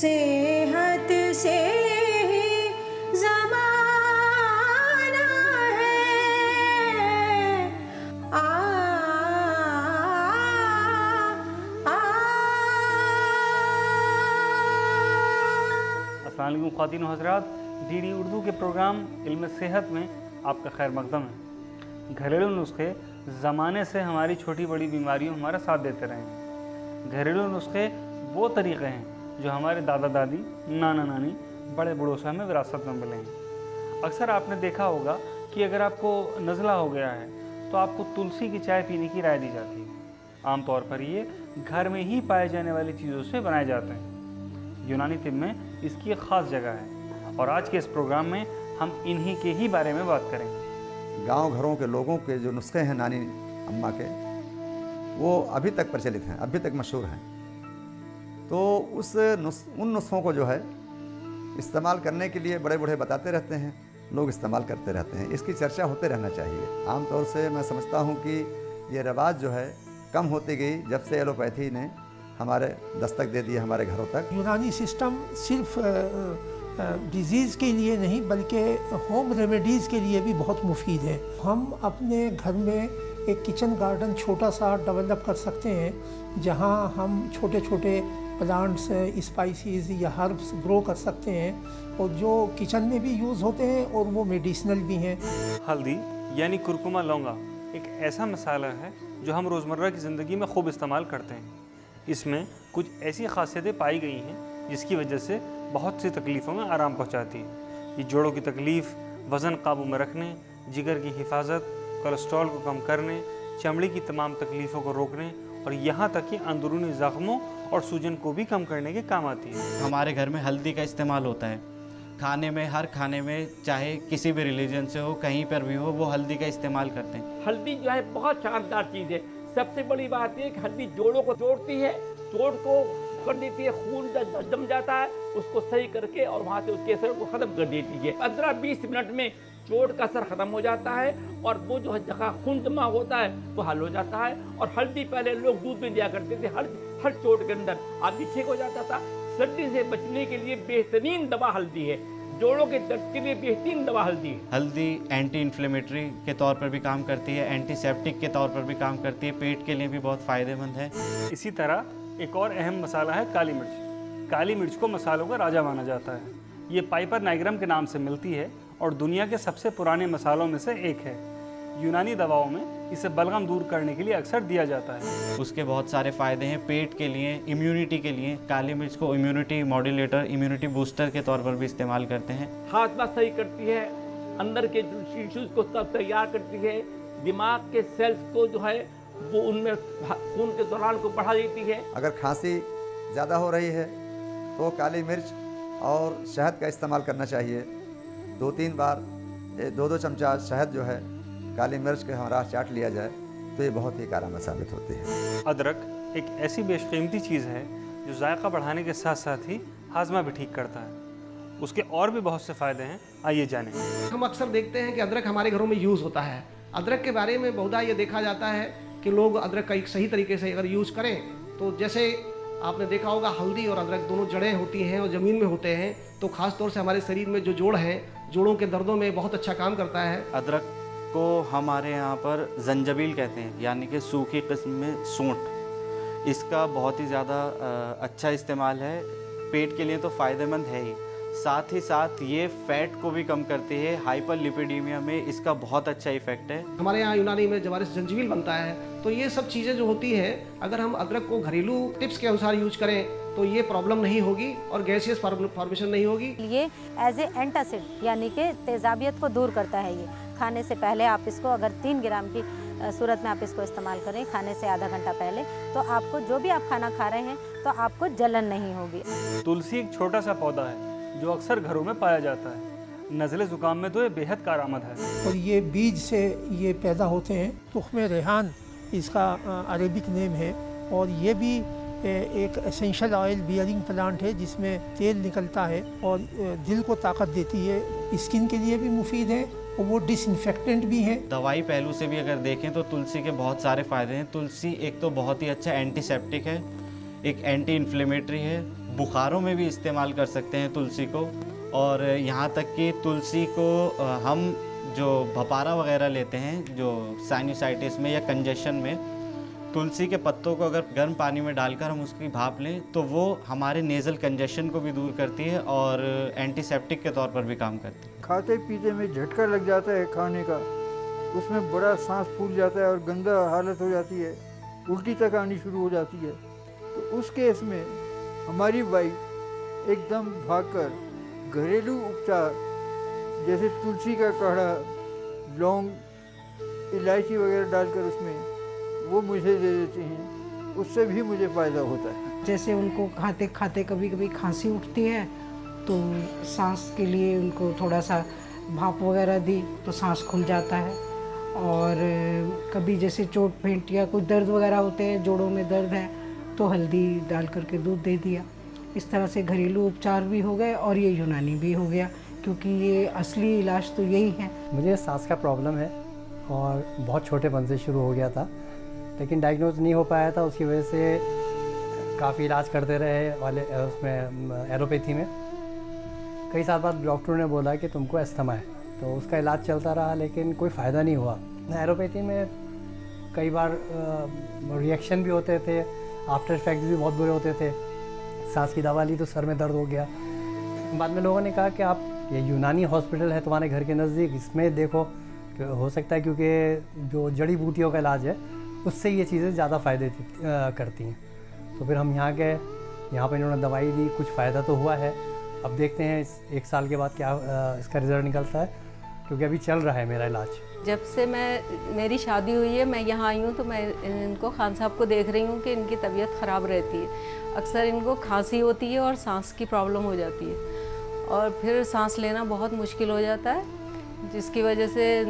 सेहत से ही ज़माना है। आ, आ, अस्सलाम वालेकुम ख़वातीन व हज़रात, डीडी उर्दू के प्रोग्राम इल्म सेहत में आपका खैर मक़दम है। घरेलू नुस्खे ज़माने से हमारी छोटी बड़ी बीमारियों हमारा साथ देते रहे हैं। घरेलू नुस्खे वो तरीक़े हैं जो हमारे दादा दादी, नाना नानी, बड़े बूढ़ों से हमें विरासत में मिले हैं। अक्सर आपने देखा होगा कि अगर आपको नज़ला हो गया है तो आपको तुलसी की चाय पीने की राय दी जाती है। आमतौर पर ये घर में ही पाए जाने वाली चीज़ों से बनाए जाते हैं। यूनानी तिब में इसकी एक ख़ास जगह है और आज के इस प्रोग्राम में हम इन्हीं के ही बारे में बात करेंगे। गांव घरों के लोगों के जो नुस्खे हैं नानी अम्मा के, वो अभी तक प्रचलित हैं, अभी तक मशहूर हैं। तो उन नुस्खों को जो है इस्तेमाल करने के लिए बड़े बूढ़े बताते रहते हैं, लोग इस्तेमाल करते रहते हैं। इसकी चर्चा होते रहना चाहिए। आमतौर से मैं समझता हूँ कि ये रिवाज जो है कम होती गई जब से एलोपैथी ने हमारे दस्तक दे दी हमारे घरों तक। यूनानी सिस्टम सिर्फ डिजीज़ के लिए नहीं बल्कि होम रेमेडीज़ के लिए भी बहुत मुफीद है। हम अपने घर में एक किचन गार्डन छोटा सा डेवलप कर सकते हैं जहां हम छोटे छोटे प्लांट्स, स्पाइसेस या हर्ब्स ग्रो कर सकते हैं और जो किचन में भी यूज़ होते हैं और वो मेडिसिनल भी हैं। हल्दी यानी कुरकुमा लौंगा एक ऐसा मसाला है जो हम रोज़मर्रा की ज़िंदगी में खूब इस्तेमाल करते हैं। इसमें कुछ ऐसी खासियतें पाई गई हैं जिसकी वजह से बहुत सी तकलीफ़ों में आराम पहुंचाती है। ये जोड़ों की तकलीफ़, वज़न काबू में रखने, जिगर की हिफाजत, कोलेस्ट्रॉल को कम करने, चमड़ी की तमाम तकलीफ़ों को रोकने और यहाँ तक कि अंदरूनी ज़ख्मों और सूजन को भी कम करने के काम आती है। हमारे घर में हल्दी का इस्तेमाल होता है खाने में, हर खाने में, चाहे किसी भी रिलीजन से हो, कहीं पर भी हो, वो हल्दी का इस्तेमाल करते हैं। हल्दी जो है बहुत शानदार चीज़ है। सबसे बड़ी बात है कि हल्दी जोड़ों को जोड़ती है, जोड़ को कर देती है, खून जम जाता है उसको सही करके और वहाँ से उसके असर को ख़त्म कर देती है। 15-20 मिनट में चोट का असर ख़त्म हो जाता है और वो जो जगह खून जमा होता है वो हल हो जाता है। और हल्दी पहले लोग दूध में दिया करते थे हर चोट के अंदर, आदमी ठीक हो जाता था। सर्दी से बचने के लिए बेहतरीन दवा हल्दी है, जोड़ों के दर्द के लिए बेहतरीन दवा हल्दी है। हल्दी एंटी इन्फ्लेमेटरी के तौर पर भी काम करती है, एंटीसेप्टिक के तौर पर भी काम करती है, पेट के लिए भी बहुत फ़ायदेमंद है। इसी तरह एक और अहम मसाला है काली मिर्च। काली मिर्च को मसालों का राजा माना जाता है। ये पाइपर नाइग्रम के नाम से मिलती है और दुनिया के सबसे पुराने मसालों में से एक है। यूनानी दवाओं में इसे बलगम दूर करने के लिए अक्सर दिया जाता है। उसके बहुत सारे फ़ायदे हैं पेट के लिए, इम्यूनिटी के लिए। काली मिर्च को इम्यूनिटी मॉड्यूलेटर, इम्यूनिटी बूस्टर के तौर पर भी इस्तेमाल करते हैं। हाजमा सही करती है, अंदर के टिश्यूज को तब तैयार करती है, दिमाग के सेल्स को जो है वो उनमें खून के दौरान को बढ़ा देती है। अगर खांसी ज़्यादा हो रही है तो काली मिर्च और शहद का इस्तेमाल करना चाहिए। 2-3 बार 2-2 चमचा शहद जो है काली मिर्च के हमारा चाट लिया जाए तो ये बहुत ही कारगर साबित होती है। अदरक एक ऐसी बेशकीमती चीज़ है जो जायका बढ़ाने के साथ साथ ही हाजमा भी ठीक करता है। उसके और भी बहुत से फ़ायदे हैं, आइए जानें। हम अक्सर देखते हैं कि अदरक हमारे घरों में यूज़ होता है। अदरक के बारे में बहुधा ये देखा जाता है कि लोग अदरक का एक सही तरीके से अगर यूज़ करें तो जैसे आपने देखा होगा हल्दी और अदरक दोनों जड़ें होती हैं और ज़मीन में होते हैं, तो ख़ास तौर से हमारे शरीर में जो जोड़ हैं, जोड़ों के दर्दों में बहुत अच्छा काम करता है। अदरक को हमारे यहाँ पर जंजबील कहते हैं, यानी कि सूखी किस्म में सूंठ। इसका बहुत ही ज़्यादा अच्छा इस्तेमाल है। पेट के लिए तो फ़ायदेमंद है ही, साथ ही साथ ये फैट को भी कम करती है। हाइपरलिपिडीमिया में इसका बहुत अच्छा इफेक्ट है। हमारे यहाँ यूनानी में जवारिस जंजीबील बनता है। तो ये सब चीज़ें जो होती है, अगर हम अदरक को घरेलू टिप्स के अनुसार यूज करें तो ये प्रॉब्लम नहीं होगी और गैसियस फॉर्मेशन नहीं होगी। ये एज ए एंटासिड यानी कि तेजाबियत को दूर करता है। ये खाने से पहले आप इसको अगर 3 ग्राम की सूरत में आप इसको इस्तेमाल करें खाने से आधा घंटा पहले, तो आपको जो भी आप खाना खा रहे हैं तो आपको जलन नहीं होगी। तुलसी एक छोटा सा पौधा है जो अक्सर घरों में पाया जाता है। नज़ले ज़ुकाम में तो ये बेहद कारआमद है। और ये बीज से ये पैदा होते हैं। तुख्मे रेहान इसका अरेबिक नेम है और ये भी एक एसेंशियल ऑयल बियरिंग प्लांट है जिसमें तेल निकलता है और दिल को ताकत देती है, स्किन के लिए भी मुफीद है और वो डिसइंफेक्टेंट भी है। दवाई पहलू से भी अगर देखें तो तुलसी के बहुत सारे फ़ायदे हैं। तुलसी एक तो बहुत ही अच्छा एंटीसेप्टिक है, एक एंटी इन्फ्लेमेटरी है। बुखारों में भी इस्तेमाल कर सकते हैं तुलसी को। और यहाँ तक कि तुलसी को हम जो भपारा वगैरह लेते हैं, जो साइनसाइटिस में या कंजेशन में, तुलसी के पत्तों को अगर गर्म पानी में डालकर हम उसकी भाप लें तो वो हमारे नेज़ल कंजेशन को भी दूर करती है और एंटीसेप्टिक के तौर पर भी काम करती है। खाते पीते में झटका लग जाता है खाने का, उसमें बड़ा सांस फूल जाता है और गंदा हालत हो जाती है, उल्टी तक आनी शुरू हो जाती है। तो उस केस में हमारी वाइफ एकदम भागकर घरेलू उपचार जैसे तुलसी का काढ़ा, लौंग, इलायची वगैरह डालकर उसमें वो मुझे दे देती हैं, उससे भी मुझे फ़ायदा होता है। जैसे उनको खाते खाते कभी कभी खांसी उठती है तो सांस के लिए उनको थोड़ा सा भाप वगैरह दी तो सांस खुल जाता है। और कभी जैसे चोट फेंट या कोई दर्द वगैरह होते हैं, जोड़ों में दर्द है तो हल्दी डाल करके दूध दे दिया। इस तरह से घरेलू उपचार भी हो गए और ये यूनानी भी हो गया, क्योंकि ये असली इलाज तो यही है। मुझे सांस का प्रॉब्लम है और बहुत छोटेपन से शुरू हो गया था, लेकिन डायग्नोज नहीं हो पाया था। उसकी वजह से काफ़ी इलाज करते रहे वाले उसमें एलोपैथी में। कई साल बाद डॉक्टर ने बोला कि तुमको अस्थमा है, तो उसका इलाज चलता रहा लेकिन कोई फ़ायदा नहीं हुआ। एलोपैथी में कई बार रिएक्शन भी होते थे, आफ्टर इफेक्ट्स भी बहुत बुरे होते थे। सांस की दवा ली तो सर में दर्द हो गया। बाद में लोगों ने कहा कि आप ये यूनानी हॉस्पिटल है तुम्हारे घर के नज़दीक, इसमें देखो कि हो सकता है, क्योंकि जो जड़ी बूटियों का इलाज है उससे ये चीज़ें ज़्यादा फ़ायदे करती हैं। तो फिर हम यहाँ गए, यहाँ पर इन्होंने दवाई दी, कुछ फ़ायदा तो हुआ है। अब देखते हैं एक साल के बाद क्या इसका रिज़ल्ट निकलता है, क्योंकि अभी चल रहा है मेरा इलाज। जब से मेरी शादी हुई है, मैं यहाँ आई हूँ तो मैं इनको खान साहब को देख रही हूँ कि इनकी तबीयत ख़राब रहती है। अक्सर इनको खांसी होती है और सांस की प्रॉब्लम हो जाती है और फिर सांस लेना बहुत मुश्किल हो जाता है, जिसकी वजह से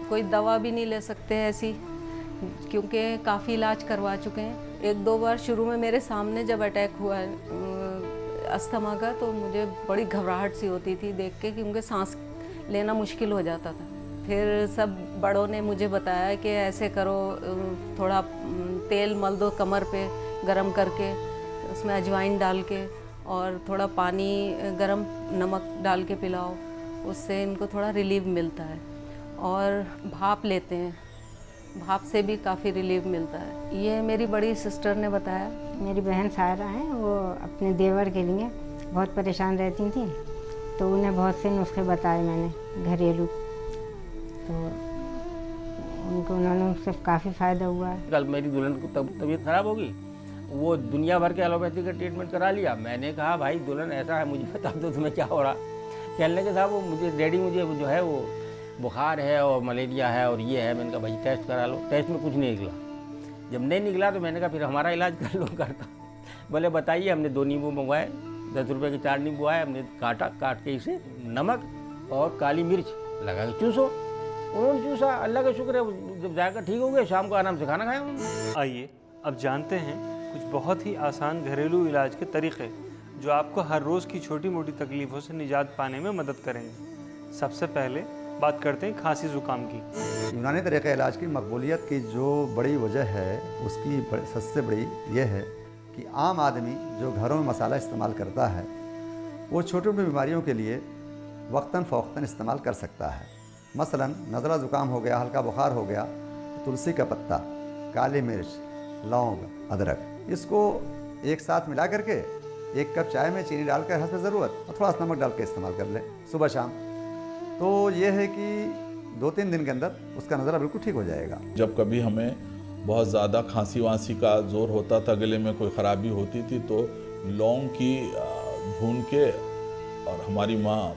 कोई दवा भी नहीं ले सकते हैं ऐसी, क्योंकि काफ़ी इलाज करवा चुके हैं। 1-2 बार शुरू में मेरे सामने जब अटैक हुआ अस्थमा का, तो मुझे बड़ी घबराहट सी होती थी देख के कि उनके सांस लेना मुश्किल हो जाता था। फिर सब बड़ों ने मुझे बताया कि ऐसे करो, थोड़ा तेल मल दो कमर पे गरम करके, उसमें अजवाइन डाल के और थोड़ा पानी गरम नमक डाल के पिलाओ, उससे इनको थोड़ा रिलीफ मिलता है। और भाप लेते हैं, भाप से भी काफ़ी रिलीफ मिलता है। ये मेरी बड़ी सिस्टर ने बताया। मेरी बहन सायरा हैं, वो अपने देवर के लिए बहुत परेशान रहती थी, तो उन्हें बहुत से नुस्खे बताए मैंने घरेलू, तो उन्होंने उससे काफ़ी फ़ायदा हुआ है। कल मेरी दुल्हन को तबीयत ख़राब होगी, वो दुनिया भर के एलोपैथी का ट्रीटमेंट करा लिया। मैंने कहा भाई दुल्हन ऐसा है, मुझे बता दो तुम्हें क्या हो रहा। कहने के साहब वो मुझे डैडी मुझे जो है वो बुखार है और मलेरिया है और ये है। मैंने कहा भाई टेस्ट करा लो। टेस्ट में कुछ नहीं निकला। जब नहीं निकला तो मैंने कहा फिर हमारा इलाज कर लो घर का। बोले बताइए। हमने 2 नींबू मंगवाए, 10 रुपये के 4 नींबू आए, हमने काट के इसे नमक और काली मिर्च लगा के चूसो। उन्होंने चूसा, अल्लाह का शुक्र है, जब जाकर ठीक हो गए, शाम को आराम से खाना खाया उन्होंने। आइए अब जानते हैं कुछ बहुत ही आसान घरेलू इलाज के तरीक़े जो आपको हर रोज़ की छोटी मोटी तकलीफ़ों से निजात पाने में मदद करेंगे। सबसे पहले बात करते हैं खांसी ज़ुकाम की। यूनानी तरीक़े इलाज की मकबूलियत की जो बड़ी वजह है, उसकी सबसे बड़ी ये है कि आम आदमी जो घरों में मसाला इस्तेमाल करता है, वो छोटी मोटी बीमारियों के लिए वक्तन फ़ौक्तन इस्तेमाल कर सकता है। मसलन नज़ला ज़ुकाम हो गया, हल्का बुखार हो गया, तुलसी का पत्ता, काली मिर्च, लौंग, अदरक, इसको एक साथ मिला करके 1 कप चाय में चीनी डालकर हस्ब ज़रूरत और थोड़ा सा नमक डाल के इस्तेमाल कर लें सुबह शाम। तो ये है कि 2-3 दिन के अंदर उसका नज़ला बिल्कुल ठीक हो जाएगा। जब कभी हमें बहुत ज़्यादा खांसी वांसी का ज़ोर होता था, गले में कोई ख़राबी होती थी, तो लौंग की भून के और हमारी माँ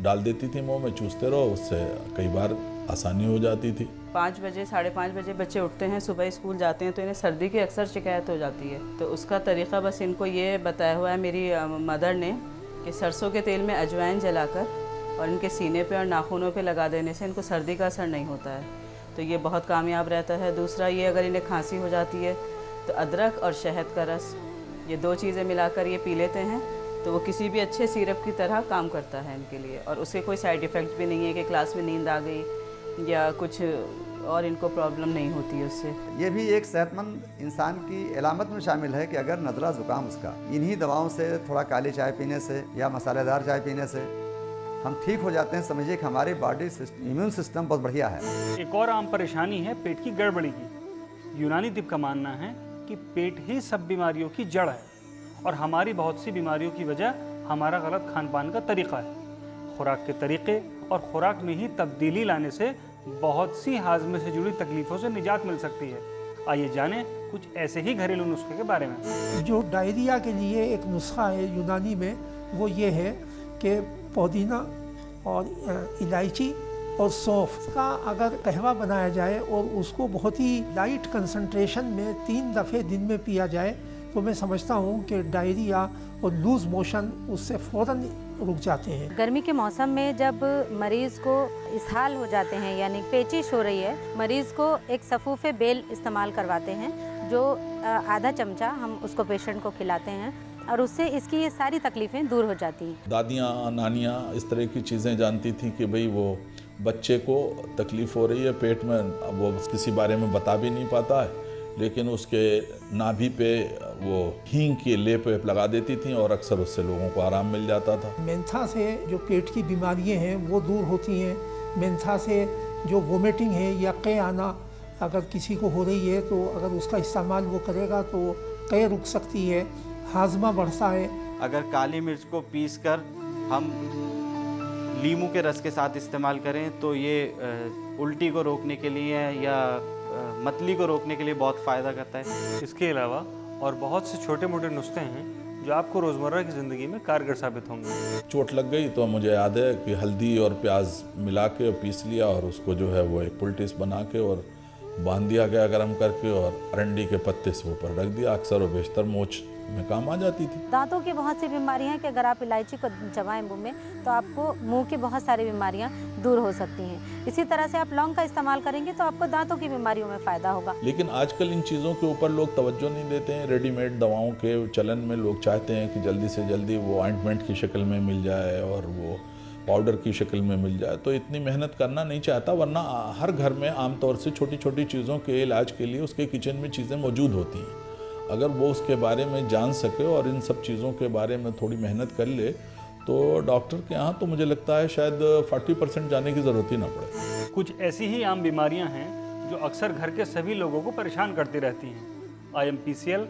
डाल देती थी मुँह में, चूसते रहो, उससे कई बार आसानी हो जाती थी। 5 बजे 5:30 बजे बच्चे उठते हैं, सुबह स्कूल जाते हैं, तो इन्हें सर्दी की अक्सर शिकायत हो जाती है। तो उसका तरीक़ा बस इनको ये बताया हुआ है मेरी मदर ने कि सरसों के तेल में अजवाइन जलाकर और इनके सीने पे और नाखूनों पे लगा देने से इनको सर्दी का असर नहीं होता है। तो ये बहुत कामयाब रहता है। दूसरा ये, अगर इन्हें खांसी हो जाती है तो अदरक और शहद का रस, ये 2 चीज़ें मिलाकर ये पी लेते हैं, तो वो किसी भी अच्छे सिरप की तरह काम करता है इनके लिए। और उसके कोई साइड इफ़ेक्ट भी नहीं है कि क्लास में नींद आ गई या कुछ और इनको प्रॉब्लम नहीं होती है उससे। ये भी एक सेहतमंद इंसान की अलामत में शामिल है कि अगर नज़ला ज़ुकाम उसका इन्हीं दवाओं से, थोड़ा काली चाय पीने से या मसालेदार चाय पीने से हम ठीक हो जाते हैं, समझिए कि हमारी बॉडी इम्यून सिस्टम बहुत बढ़िया है। एक और आम परेशानी है पेट की गड़बड़ी की। यूनानी तिब का मानना है कि पेट ही सब बीमारियों की जड़ है और हमारी बहुत सी बीमारियों की वजह हमारा गलत खान पान का तरीक़ा है। खुराक के तरीक़े और खुराक में ही तब्दीली लाने से बहुत सी हाजमे से जुड़ी तकलीफ़ों से निजात मिल सकती है। आइए जानें कुछ ऐसे ही घरेलू नुस्खे के बारे में। जो डायरिया के लिए एक नुस्खा है यूनानी में, वो ये है कि पुदीना और इलायची और सौंफ का अगर कहवा बनाया जाए और उसको बहुत ही लाइट कंसंट्रेशन में 3 दफ़े दिन में पिया जाए तो मैं समझता हूँ कि डायरिया और लूज़ मोशन उससे फ़ौरन रुक जाते हैं। गर्मी के मौसम में जब मरीज़ को इसहाल हो जाते हैं यानी पेचिश हो रही है, मरीज़ को एक सफ़ूफ़े बेल इस्तेमाल करवाते हैं जो आधा चमचा हम उसको पेशेंट को खिलाते हैं और उससे इसकी ये सारी तकलीफ़ें दूर हो जाती हैं। दादियाँ नानियाँ इस तरह की चीज़ें जानती थी कि भाई वो बच्चे को तकलीफ़ हो रही है पेट में, वो किसी बारे में बता भी नहीं पाता है, लेकिन उसके नाभि पे वो हींग के लेप लगा देती थी और अक्सर उससे लोगों को आराम मिल जाता था। मेंथा से जो पेट की बीमारियां हैं वो दूर होती हैं। मेंथा से जो वोमिटिंग है या क़े आना अगर किसी को हो रही है तो अगर उसका इस्तेमाल वो करेगा तो क़े रुक सकती है, हाजमा बढ़ता है। अगर काली मिर्च को पीस कर हम लीमू के रस के साथ इस्तेमाल करें तो ये उल्टी को रोकने के लिए या मतली को रोकने के लिए बहुत फ़ायदा करता है। इसके अलावा और बहुत से छोटे मोटे नुस्खे हैं जो आपको रोज़मर्रा की ज़िंदगी में कारगर साबित होंगे। चोट लग गई तो मुझे याद है कि हल्दी और प्याज मिला के पीस लिया और उसको जो है वो एक पुलटिस बना के और बांध दिया गया गर्म करके और अरंडी के पत्ते से ऊपर रख दिया। अक्सर और बेशतर मोच में काम आ जाती थी। दांतों की बहुत सी बीमारियां हैं कि अगर आप इलायची को चबाएं मुंह में तो आपको मुंह की बहुत सारी बीमारियां दूर हो सकती हैं। इसी तरह से आप लौंग का इस्तेमाल करेंगे तो आपको दांतों की बीमारियों में फ़ायदा होगा। लेकिन आजकल इन चीज़ों के ऊपर लोग तवज्जो नहीं देते हैं। रेडीमेड दवाओं के चलन में लोग चाहते हैं कि जल्दी से जल्दी वो ऑइंटमेंट की शक्ल में मिल जाए और वो पाउडर की शक्ल में मिल जाए, तो इतनी मेहनत करना नहीं चाहता। वरना हर घर में आमतौर से छोटी छोटी चीज़ों के इलाज के लिए उसके किचन में चीज़ें मौजूद होती हैं। अगर वो उसके बारे में जान सके और इन सब चीज़ों के बारे में थोड़ी मेहनत कर ले तो डॉक्टर के यहाँ तो मुझे लगता है शायद 40% जाने की ज़रूरत ही ना पड़े। कुछ ऐसी ही आम बीमारियां हैं जो अक्सर घर के सभी लोगों को परेशान करती रहती हैं। IMPCL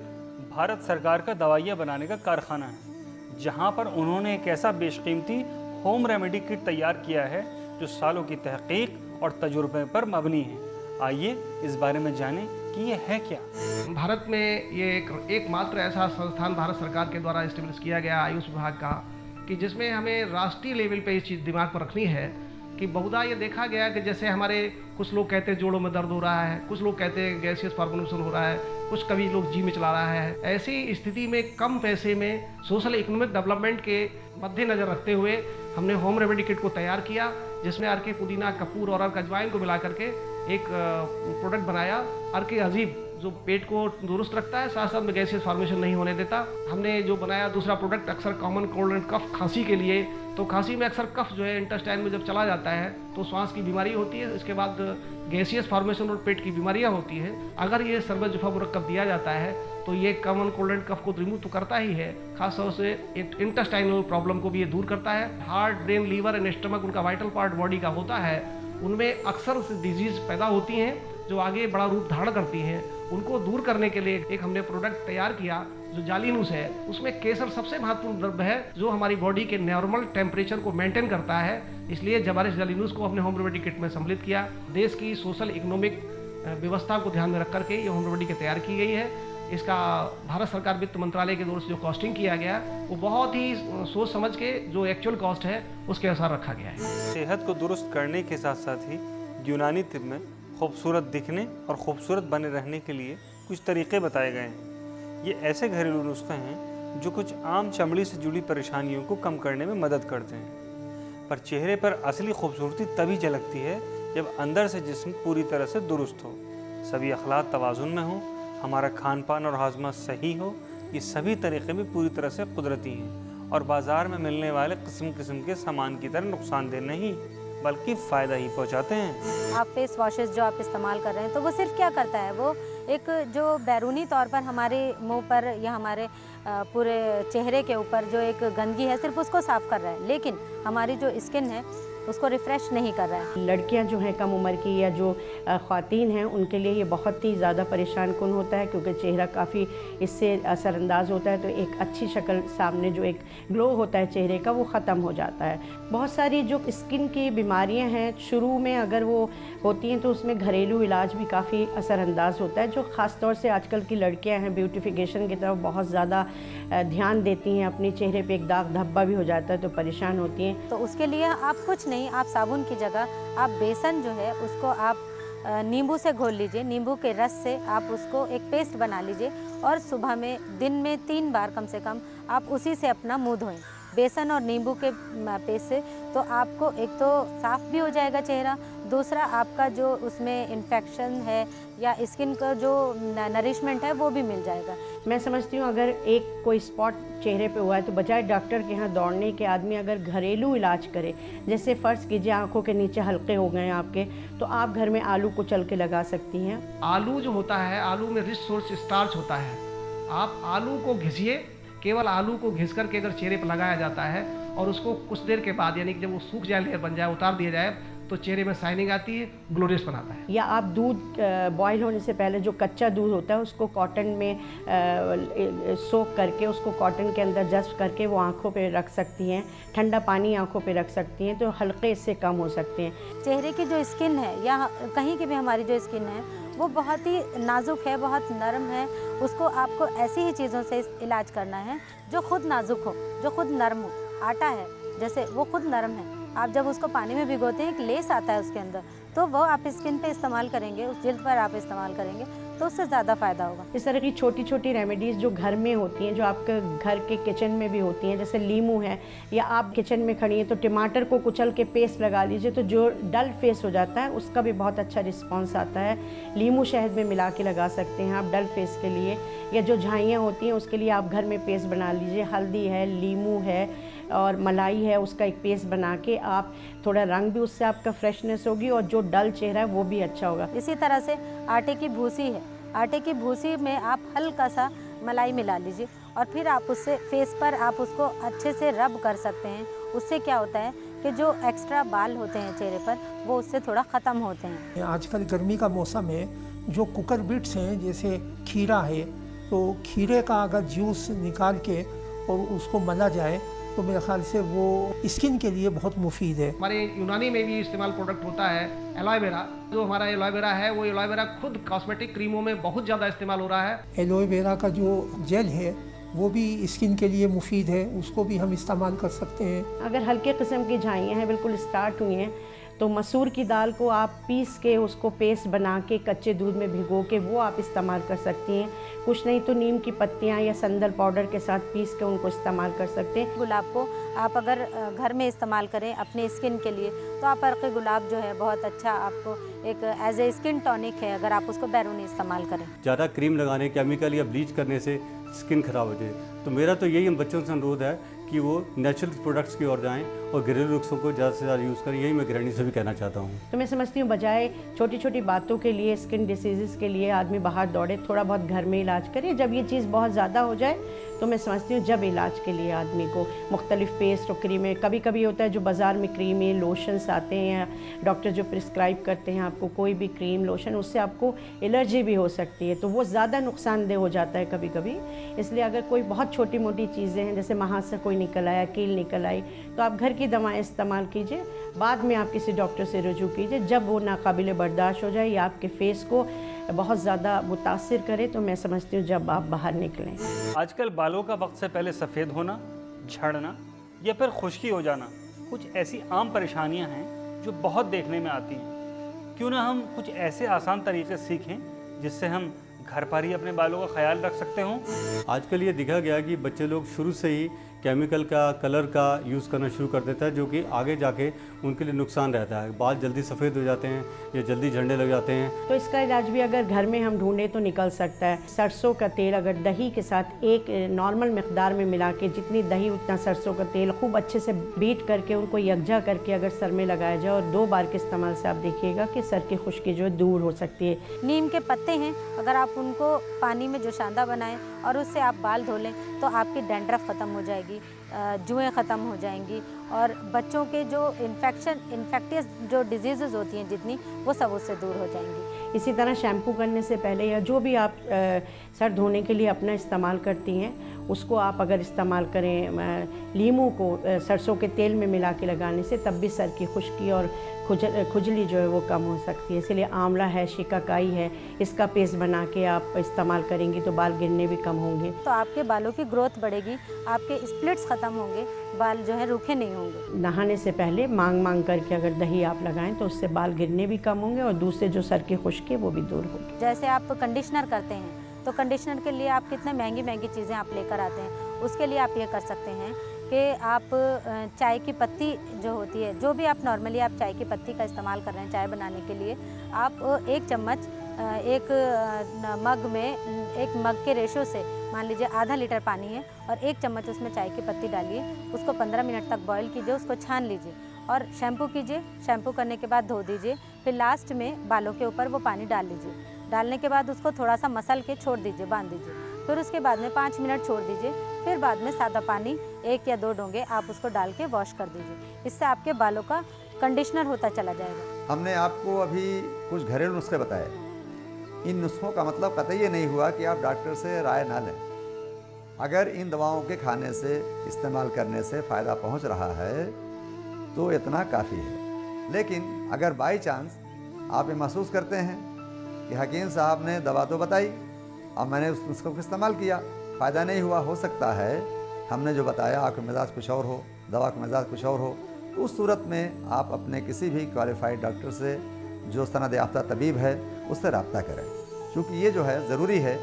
भारत सरकार का दवाइयाँ बनाने का कारखाना है, जहाँ पर उन्होंने एक ऐसा बेशकीमती होम रेमेडी किट तैयार किया है जो सालों की तहकीक और तजुर्बे पर मबनी है। आइए इस बारे में जानें कि ये है क्या। भारत में ये एकमात्र ऐसा संस्थान भारत सरकार के द्वारा इस्टेब्लिश किया गया आयुष विभाग का कि जिसमें हमें राष्ट्रीय लेवल पे ये चीज़ दिमाग पर रखनी है कि बहुधा ये देखा गया कि जैसे हमारे कुछ लोग कहते हैं जोड़ों में दर्द हो रहा है, कुछ लोग कहते हैं गैसियस फॉर्मुलेशन हो रहा है, कुछ कभी लोग जी में चला रहा है। ऐसी स्थिति में कम पैसे में सोशल इकोनॉमिक डेवलपमेंट के मद्देनज़र रखते हुए हमने होम रेमेडी किट को तैयार किया, जिसमें अर्के पुदीना, कपूर और अर्क अजवाइन को मिला करके एक प्रोडक्ट बनाया, अर्के अजीब, जो पेट को दुरुस्त रखता है, साथ साथ में गैसियस फॉर्मेशन नहीं होने देता। हमने जो बनाया दूसरा प्रोडक्ट अक्सर कॉमन कोल्ड एंड कफ, खांसी के लिए, तो खांसी में अक्सर कफ जो है इंटेस्टाइन में जब चला जाता है तो श्वास की बीमारी होती है, इसके बाद गैसियस फॉर्मेशन और पेट की बीमारियां होती हैं। अगर ये सर्बजुफा मुरक्कब दिया जाता है तो ये कॉमन कोल्ड एंड कफ को रिमूव तो करता ही है, खासतौर से इंटेस्टाइनल प्रॉब्लम को भी ये दूर करता है। Heart, brain, liver and stomach उनका वाइटल पार्ट बॉडी का होता है, उनमें अक्सर डिजीज़ पैदा होती हैं जो आगे बड़ा रूप धारण करती हैं। उनको दूर करने के लिए एक हमने प्रोडक्ट तैयार किया जो जालीनूस है। उसमें केसर सबसे महत्वपूर्ण द्रव्य है जो हमारी बॉडी के नॉर्मल टेम्परेचर को मेंटेन करता है, इसलिए जबारिश जालीनूस को हमने होम रेमेडी किट में सम्मिलित किया। देश की सोशल इकोनॉमिक व्यवस्था को ध्यान में रख करके ये होम रेमेडी तैयार की गई है। इसका भारत सरकार वित्त मंत्रालय के द्वारा से जो कॉस्टिंग किया गया वो बहुत ही सोच समझ के जो एक्चुअल कॉस्ट है उसके अनुसार रखा गया है। सेहत को दुरुस्त करने के साथ साथ ही यूनानी तिब में खूबसूरत दिखने और खूबसूरत बने रहने के लिए कुछ तरीक़े बताए गए हैं। ये ऐसे घरेलू नुस्खे हैं जो कुछ आम चमड़ी से जुड़ी परेशानियों को कम करने में मदद करते हैं, पर चेहरे पर असली खूबसूरती तभी झलकती है जब अंदर से जिस्म पूरी तरह से दुरुस्त हो, सभी अखलाक तवाज़ुन में हो, हमारा खान पान और हाजमा सही हो। ये सभी तरीक़े भी पूरी तरह से कुदरती हैं और बाज़ार में मिलने वाले किस्म किस्म के सामान की तरह नुकसानदेह नहीं। बल्कि फ़ायदा ही पहुंचाते हैं। आप फेस वॉशेस जो आप इस्तेमाल कर रहे हैं तो वो सिर्फ क्या करता है, वो एक जो बैरूनी तौर पर हमारे मुंह पर या हमारे पूरे चेहरे के ऊपर जो एक गंदगी है सिर्फ उसको साफ़ कर रहा है, लेकिन हमारी जो स्किन है उसको रिफ़्रेश नहीं कर रहा है। लड़कियां जो हैं कम उम्र की या जो ख़वातीन हैं उनके लिए ये बहुत ही ज़्यादा परेशान कुन होता है, क्योंकि चेहरा काफ़ी इससे असरअंदाज होता है। तो एक अच्छी शक्ल सामने जो एक ग्लो होता है चेहरे का वो ख़त्म हो जाता है। बहुत सारी जो स्किन की बीमारियां हैं शुरू में अगर वो होती हैं तो उसमें घरेलू इलाज भी काफ़ी असरअंदाज होता है। जो ख़ास तौर से आजकल की लड़कियां हैं ब्यूटिफिकेशन की तरफ बहुत ज़्यादा ध्यान देती हैं, अपने चेहरे पे एक दाग धब्बा भी हो जाता है तो परेशान होती हैं। तो उसके लिए आप कुछ नहीं, आप साबुन की जगह आप बेसन जो है उसको आप नींबू से घोल लीजिए, नींबू के रस से आप उसको एक पेस्ट बना लीजिए और सुबह में दिन में 3 बार कम से कम आप उसी से अपना मुंह धोएं, बेसन और नींबू के पेस्ट से। तो आपको एक तो साफ़ भी हो जाएगा चेहरा, दूसरा आपका जो उसमें इन्फेक्शन है या स्किन का जो नरिशमेंट है वो भी मिल जाएगा। मैं समझती हूँ अगर एक कोई स्पॉट चेहरे पे हुआ है तो बजाय डॉक्टर के यहाँ दौड़ने के आदमी अगर घरेलू इलाज करे, जैसे फ़र्ज़ कीजिए आंखों के नीचे हल्के हो गए आपके, तो आप घर में आलू कुचल के लगा सकती हैं। आलू जो होता है, आलू में रिच सोर्स स्टार्च होता है। आप आलू को घिसिए, केवल आलू को घिस करके अगर चेहरे पर लगाया जाता है और उसको कुछ देर के बाद यानी कि जब वो सूख जाए, लेयर बन जाए, उतार दिया जाए तो चेहरे में शाइनिंग आती है, ग्लोरियस बनाता है। या आप दूध बॉयल होने से पहले जो कच्चा दूध होता है उसको कॉटन में सोक करके उसको कॉटन के अंदर जस्ट करके वो आँखों पे रख सकती हैं। ठंडा पानी आँखों पे रख सकती हैं तो हल्के इससे कम हो सकते हैं। चेहरे की जो स्किन है या कहीं की भी हमारी जो स्किन है वो बहुत ही नाजुक है, बहुत नरम है। उसको आपको ऐसी ही चीज़ों से इलाज करना है जो खुद नाजुक हो, जो खुद नरम हो। आटा है जैसे वो खुद नरम है, आप जब उसको पानी में भिगोते हैं एक लेस आता है उसके अंदर, तो वो आप स्किन पे इस्तेमाल करेंगे, उस जिल्द पर आप इस्तेमाल करेंगे तो उससे ज़्यादा फ़ायदा होगा। इस तरह की छोटी छोटी रेमेडीज़ जो घर में होती हैं, जो आपके घर के किचन में भी होती हैं, जैसे लीमू है, या आप किचन में खड़ी हैं तो टमाटर को कुचल के पेस्ट लगा लीजिए तो जो डल फेस हो जाता है उसका भी बहुत अच्छा रिस्पॉन्स आता है। लीमू शहद में मिला के लगा सकते हैं आप डल फेस के लिए, या जो झाइयाँ होती हैं उसके लिए आप घर में पेस्ट बना लीजिए। हल्दी है, लीमू है और मलाई है, उसका एक पेस्ट बना के आप थोड़ा रंग भी उससे आपका फ्रेशनेस होगी और जो डल चेहरा है वो भी अच्छा होगा। इसी तरह से आटे की भूसी है, आटे की भूसी में आप हल्का सा मलाई मिला लीजिए और फिर आप उससे फेस पर आप उसको अच्छे से रब कर सकते हैं। उससे क्या होता है कि जो एक्स्ट्रा बाल होते हैं चेहरे पर वो उससे थोड़ा ख़त्म होते हैं। आजकल गर्मी का मौसम है, जो कुकर बिट्स हैं जैसे खीरा है तो खीरे का अगर जूस निकाल के और उसको मला जाए तो मेरे ख्याल से वो स्किन के लिए बहुत मुफीद है। हमारे यूनानी में भी इस्तेमाल प्रोडक्ट होता है एलोवेरा। जो हमारा एलोवेरा है वो एलोवेरा खुद कॉस्मेटिक क्रीमों में बहुत ज़्यादा इस्तेमाल हो रहा है। एलोवेरा का जो जेल है वो भी स्किन के लिए मुफीद है, उसको भी हम इस्तेमाल कर सकते हैं। अगर हल्के किस्म की झाइयाँ हैं बिल्कुल स्टार्ट हुई हैं तो मसूर की दाल को आप पीस के उसको पेस्ट बना के कच्चे दूध में भिगो के वो आप इस्तेमाल कर सकती हैं। कुछ नहीं तो नीम की पत्तियां या संदल पाउडर के साथ पीस के उनको इस्तेमाल कर सकते हैं। गुलाब को आप अगर घर में इस्तेमाल करें अपने स्किन के लिए तो आप अर्क़ गुलाब जो है बहुत अच्छा आपको एक एज ए स्किन टॉनिक है अगर आप उसको बैरूनी इस्तेमाल करें। ज़्यादा क्रीम लगाने, केमिकल या ब्लीच करने से स्किन ख़राब हो जाए तो मेरा तो यही हम बच्चों से अनुरोध है कि वो नेचुरल प्रोडक्ट्स की ओर जाएं और घरेलू नुस्खों को ज़्यादा से ज़्यादा यूज़ करें। यही मैं गृहिणी से भी कहना चाहता हूँ। तो मैं समझती हूँ बजाय छोटी छोटी बातों के लिए, स्किन डिसीज़ के लिए आदमी बाहर दौड़े, थोड़ा बहुत घर में इलाज करे। जब ये चीज़ बहुत ज़्यादा हो जाए तो मैं समझती हूँ जब इलाज के लिए आदमी को मुख्तलिफ़ पेस्ट और क्रीमें, कभी कभी होता है जो बाज़ार में क्रीमें लोशंस आते हैं या डॉक्टर जो प्रिस्क्राइब करते हैं आपको कोई भी क्रीम लोशन, उससे आपको एलर्जी भी हो सकती है तो वो ज़्यादा नुकसानदेह हो जाता है कभी कभी। इसलिए अगर कोई बहुत छोटी मोटी चीज़ें हैं जैसे महां से कोई निकल आया, कील निकल आई, तो आप घर की दवाएं इस्तेमाल कीजिए, बाद में आप किसी डॉक्टर से रुजू कीजिए। जब वो नाकाबिले बर्दाश्त हो जाए या आपके फेस को बहुत ज़्यादा मुतासिर करे तो मैं समझती हूँ जब आप बाहर निकलें। आजकल बालों का वक्त से पहले सफ़ेद होना, झड़ना या फिर खुश्की हो जाना कुछ ऐसी आम परेशानियां हैं जो बहुत देखने में आती हैं। क्यों ना हम कुछ ऐसे आसान तरीके सीखें जिससे हम घर पर ही अपने बालों का ख्याल रख सकते हों। आजकल ये देखा गया कि बच्चे लोग शुरू से ही केमिकल का, कलर का यूज़ करना शुरू कर देता है, जो कि आगे जाके उनके लिए नुकसान रहता है। बाल जल्दी सफ़ेद हो जाते हैं या जल्दी झड़ने लग जाते हैं। तो इसका इलाज भी अगर घर में हम ढूंढें तो निकल सकता है। सरसों का तेल अगर दही के साथ एक नॉर्मल मिक़दार में मिला के, जितनी दही उतना सरसों का तेल खूब अच्छे से बीट करके उनको यकजा करके अगर सर में लगाया जाए और 2 बार के इस्तेमाल से आप देखिएगा कि सर की खुश्की जो है दूर हो सकती है। नीम के पत्ते हैं, अगर आप उनको पानी में जोशांदा बनाएं और उससे आप बाल धो लें तो आपकी डैंड्रफ ख़त्म हो जाएगी, जुएँ ख़त्म हो जाएंगी और बच्चों के जो इन्फेक्टियस जो डिजीज़ होती हैं जितनी, वो सब उससे दूर हो जाएंगी। इसी तरह शैम्पू करने से पहले या जो भी आप सर धोने के लिए अपना इस्तेमाल करती हैं, उसको आप अगर इस्तेमाल करें लीमू को सरसों के तेल में मिला के लगाने से, तब भी सर की खुश्की और खुजली जो है वो कम हो सकती है। इसलिए आंवला है, शिकाकाई है, इसका पेस्ट बना के आप इस्तेमाल करेंगी तो बाल गिरने भी कम होंगे। तो आपके बालों की ग्रोथ बढ़ेगी, आपके स्प्लिट्स ख़त्म होंगे, बाल जो है रूखे नहीं होंगे। नहाने से पहले मांग करके अगर दही आप लगाएं तो उससे बाल गिरने भी कम होंगे और दूसरे जो सर की खुश्की वो भी दूर होगी। जैसे आप कंडीशनर करते हैं तो कंडीशनर के लिए आप कितने महंगी चीज़ें आप लेकर आते हैं, उसके लिए आप ये कर सकते हैं कि आप चाय की पत्ती जो होती है, जो भी आप नॉर्मली आप चाय की पत्ती का इस्तेमाल कर रहे हैं चाय बनाने के लिए, आप 1 चम्मच एक मग के रेशो से, मान लीजिए आधा लीटर पानी है और 1 चम्मच उसमें चाय की पत्ती डालिए, उसको 15 मिनट तक बॉईल कीजिए, उसको छान लीजिए और शैम्पू कीजिए। शैम्पू करने के बाद धो दीजिए, फिर लास्ट में बालों के ऊपर वो पानी डाल लीजिए। डालने के बाद उसको थोड़ा सा मसल के छोड़ दीजिए, बांध दीजिए। फिर उसके बाद में 5 मिनट छोड़ दीजिए, फिर बाद में सादा पानी 1 या 2 डोंगे आप उसको डाल के वॉश कर दीजिए। इससे आपके बालों का कंडीशनर होता चला जाएगा। हमने आपको अभी कुछ घरेलू नुस्खे बताए। इन नुस्खों का मतलब कतई ये नहीं हुआ कि आप डॉक्टर से राय ना लें। अगर इन दवाओं के खाने से, इस्तेमाल करने से फ़ायदा पहुंच रहा है तो इतना काफ़ी है। लेकिन अगर बाई चांस आप ये महसूस करते हैं कि हकीम साहब ने दवा तो बताई और मैंने उस नुस्खे को इस्तेमाल किया, फ़ायदा नहीं हुआ, हो सकता है हमने जो बताया आपका मिजाज कुछ और हो, दवा का मिजाज कुछ और हो, तो उस सूरत में आप अपने किसी भी क्वालिफाइड डॉक्टर से, जो सनद याफ्ता तबीब है, उससे रब्ता करें। क्योंकि ये जो है ज़रूरी है,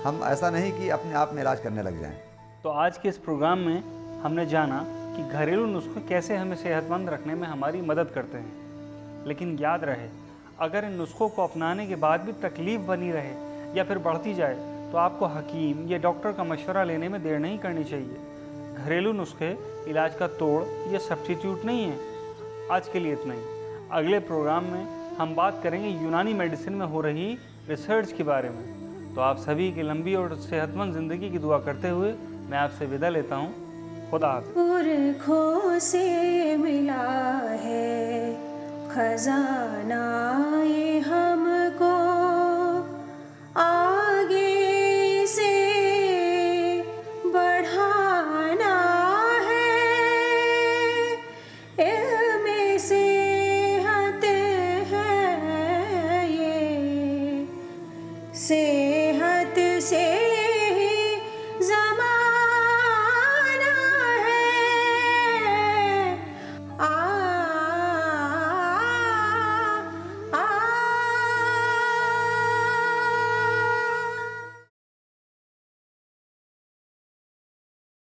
हम ऐसा नहीं कि अपने आप में इलाज करने लग जाएं। तो आज के इस प्रोग्राम में हमने जाना कि घरेलू नुस्खे कैसे हमें सेहतमंद रखने में हमारी मदद करते हैं। लेकिन याद रहे, अगर इन नुस्खों को अपनाने के बाद भी तकलीफ़ बनी रहे या फिर बढ़ती जाए तो आपको हकीम या डॉक्टर का मशवरा लेने में देर नहीं करनी चाहिए। घरेलू नुस्खे इलाज का तोड़ या सब्स्टिट्यूट नहीं है। आज के लिए इतना ही। अगले प्रोग्राम में हम बात करेंगे यूनानी मेडिसिन में हो रही रिसर्च के बारे में। तो आप सभी की लंबी और सेहतमंद ज़िंदगी की दुआ करते हुए मैं आपसे विदा लेता हूँ। खुदा हाफ़िज़। पुरखों से मिला है खजाना ये हम